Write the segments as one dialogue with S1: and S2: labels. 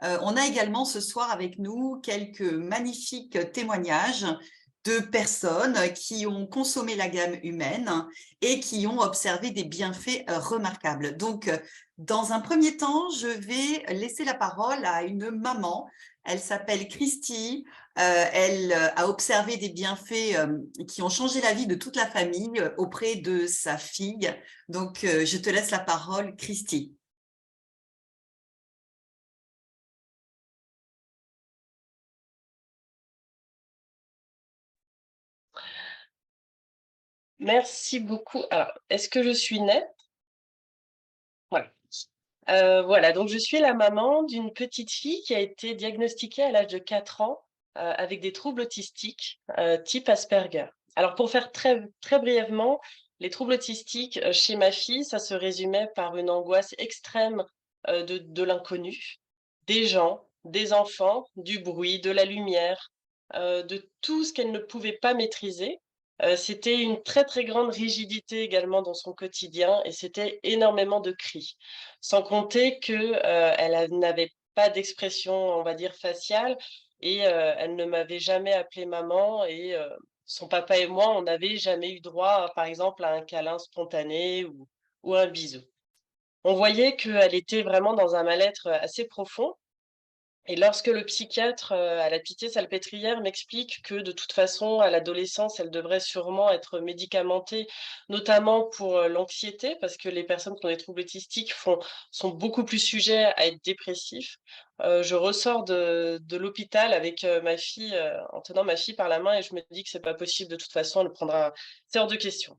S1: On a également ce soir avec nous quelques magnifiques témoignages de personnes qui ont consommé la gamme humaine et qui ont observé des bienfaits remarquables. Donc, dans un premier temps, je vais laisser la parole à une maman. Elle s'appelle Christy. Elle a observé des bienfaits qui ont changé la vie de toute la famille auprès de sa fille. Donc, je te laisse la parole, Christy.
S2: Merci beaucoup. Alors, est-ce que je suis nette? Voilà. Voilà, donc je suis la maman d'une petite fille qui a été diagnostiquée à l'âge de 4 ans, avec des troubles autistiques, type Asperger. Alors pour faire très très brièvement, les troubles autistiques, chez ma fille, ça se résumait par une angoisse extrême, de l'inconnu, des gens, des enfants, du bruit, de la lumière, de tout ce qu'elle ne pouvait pas maîtriser. C'était une très, très grande rigidité également dans son quotidien et c'était énormément de cris. Sans compter que, n'avait pas d'expression, on va dire, faciale et elle ne m'avait jamais appelée maman et son papa et moi, on n'avait jamais eu droit, par exemple, à un câlin spontané ou un bisou. On voyait qu'elle était vraiment dans un mal-être, assez profond et lorsque le psychiatre, à la Pitié-Salpêtrière m'explique que de toute façon, à l'adolescence, elle devrait sûrement être médicamentée, notamment pour, l'anxiété, parce que les personnes qui ont des troubles autistiques sont beaucoup plus sujets à être dépressifs. Je ressors de l'hôpital avec, ma fille, en tenant ma fille par la main et je me dis que c'est pas possible de toute façon, elle prendra c'est hors de question.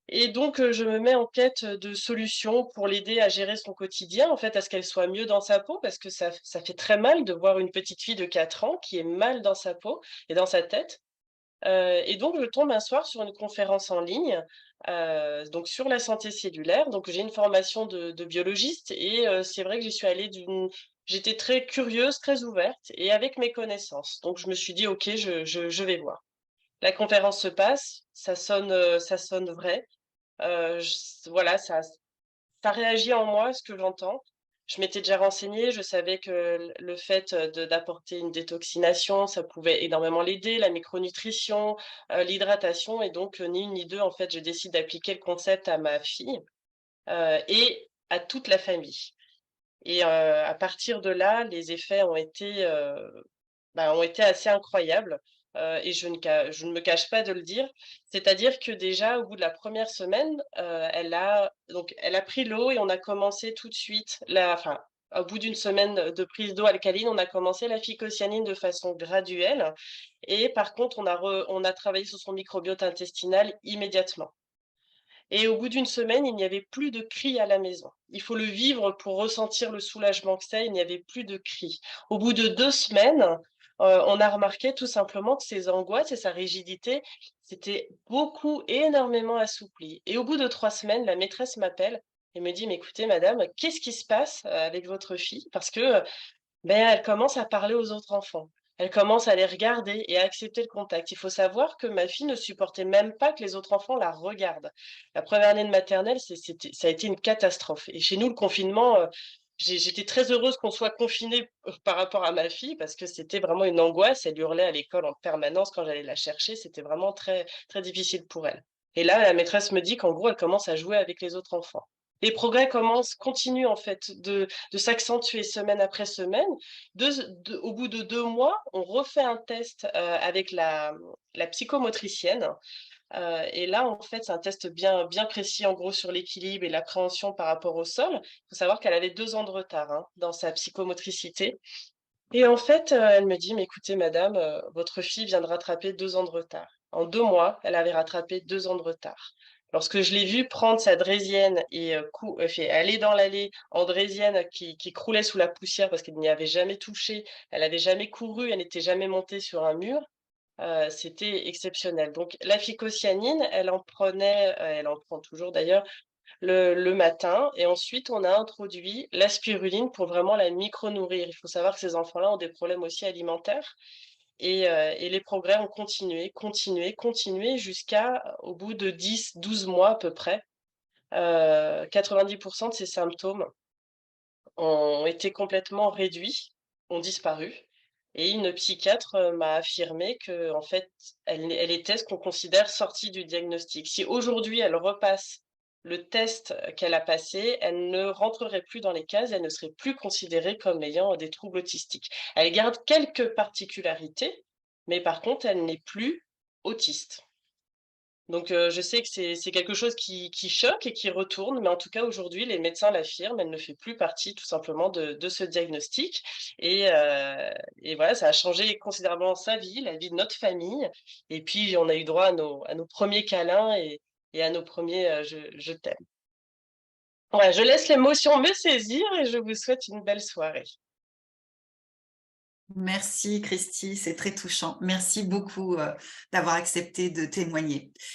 S2: Et donc, je me mets en quête de solutions pour l'aider à gérer son quotidien, en fait, à ce qu'elle soit mieux dans sa peau parce que ça fait très mal de voir une petite fille de 4 ans qui est mal dans sa peau et dans sa tête. Et donc je tombe un soir sur une conférence en ligne, donc sur la santé cellulaire. Donc j'ai une formation de biologiste et c'est vrai que j'y suis allée j'étais très curieuse, très ouverte et avec mes connaissances. Donc je me suis dit: «OK, je vais voir». La conférence se passe, ça sonne vrai. Voilà, ça réagit en moi, ce que j'entends. Je m'étais déjà renseignée, je savais que le fait, d'apporter une détoxination, ça pouvait énormément l'aider, la micronutrition, l'hydratation et donc, ni une ni deux, en fait, je décide d'appliquer le concept à ma fille, et à toute la famille et à partir de là, les effets ont été assez incroyables, et je ne me cache pas de le dire. C'est-à-dire que déjà au bout de la première semaine, elle a pris l'eau et on a commencé tout de suite au bout d'une semaine de prise d'eau alcaline, on a commencé la phycocyanine de façon graduelle et par contre on a travaillé sur son microbiote intestinal immédiatement. Et au bout d'une semaine, il n'y avait plus de cris à la maison. Il faut le vivre pour ressentir le soulagement que c'est, il n'y avait plus de cris. Au bout de 2 semaines, on a remarqué tout simplement que ses angoisses et sa rigidité s'étaient beaucoup, énormément assouplies. Et au bout de 3 semaines, la maîtresse m'appelle et me dit: «Mais écoutez madame, qu'est-ce qui se passe, avec votre fille? Parce que, elle commence à parler aux autres enfants. Elle commence à les regarder et à accepter le contact. Il faut savoir que ma fille ne supportait même pas que les autres enfants la regardent. La première année de maternelle, ça a été une catastrophe et chez nous, le confinement, j'étais très heureuse qu'on soit confinés, par rapport à ma fille parce que c'était vraiment une angoisse. Elle hurlait à l'école en permanence quand j'allais la chercher. C'était vraiment très, très difficile pour elle et là, la maîtresse me dit qu'en gros, elle commence à jouer avec les autres enfants. Les progrès continuent en fait de s'accentuer semaine après semaine. Au bout de 2 mois, on refait un test, avec la psychomotricienne, et là, en fait, c'est un test bien précis, en gros, sur l'équilibre et l'appréhension par rapport au sol. Il faut savoir qu'elle avait 2 ans de retard, hein, dans sa psychomotricité et en fait, elle me dit: «Mais écoutez madame, votre fille vient de rattraper 2 ans de retard». En 2 mois, elle avait rattrapé 2 ans de retard. Lorsque je l'ai vue prendre sa draisienne et fait aller dans l'allée en draisienne qui croulait sous la poussière parce qu'elle n'y avait jamais touché, elle avait jamais couru, elle n'était jamais montée sur un mur, c'était exceptionnel. Donc la phycocyanine, elle en prend toujours d'ailleurs, le matin et ensuite on a introduit la spiruline pour vraiment la micro-nourrir. Il faut savoir que ces enfants-là ont des problèmes aussi alimentaires et les progrès ont continué, continué, continué jusqu'à au bout de 10, 12 mois à peu près, 90 de ces symptômes ont été complètement réduits ont disparu. Et une psychiatre m'a affirmé que, en fait, elle était ce qu'on considère sortie du diagnostic. Si aujourd'hui elle repasse le test qu'elle a passé, elle ne rentrerait plus dans les cases, elle ne serait plus considérée comme ayant des troubles autistiques. Elle garde quelques particularités, mais par contre, elle n'est plus autiste. Donc, je sais que c'est quelque chose qui choque et qui retourne, mais en tout cas aujourd'hui les médecins l'affirment, elle ne fait plus partie tout simplement de ce diagnostic et voilà, ça a changé considérablement sa vie, la vie de notre famille et puis on a eu droit à nos premiers câlins et à nos premiers, je t'aime. Voilà, je laisse l'émotion me saisir et je vous souhaite une belle soirée.
S1: Merci Christy, c'est très touchant. Merci beaucoup d'avoir accepté de témoigner.